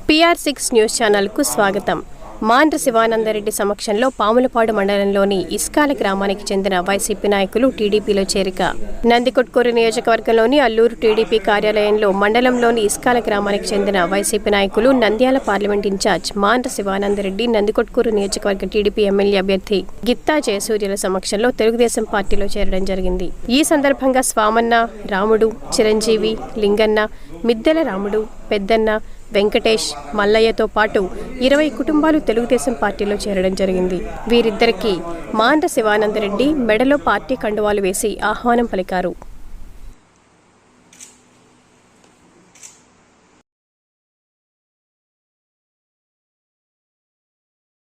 PR6 news ఛానల్కు స్వాగతం. మాండ్ర శివానందరెడ్డి సమక్షంలో పాములపాడు మండలంలోని ఇస్కాల గ్రామానికి చెందిన వైసీపీ నాయకులు టీడీపీలో చేరిక. నందికొట్కూరు నియోజకవర్గంలోని అల్లూరు టీడీపీ కార్యాలయంలో మండలంలోని ఇస్కాల గ్రామానికి చెందిన వైసీపీ నాయకులు నంద్యాల పార్లమెంట్ ఇన్ఛార్జ్ మాండ్ర శివానందరెడ్డి, నందికొట్కూరు నియోజకవర్గ టీడీపీ ఎమ్మెల్యే అభ్యర్థి గిత్తా జయసూర్యుల సమక్షంలో తెలుగుదేశం పార్టీలో చేరడం జరిగింది. ఈ సందర్భంగా స్వామన్న, రాముడు, చిరంజీవి, లింగన్న, మిద్దెల రాముడు, పెద్దన్న, వెంకటేష్, మల్లయ్యతో పాటు 20 కుటుంబాలు తెలుగుదేశం పార్టీలో చేరడం జరిగింది. వీరిద్దరికీ మాండ్ర శివానందరెడ్డి మెడలో పార్టీ కండువాలు వేసి ఆహ్వానం పలికారు.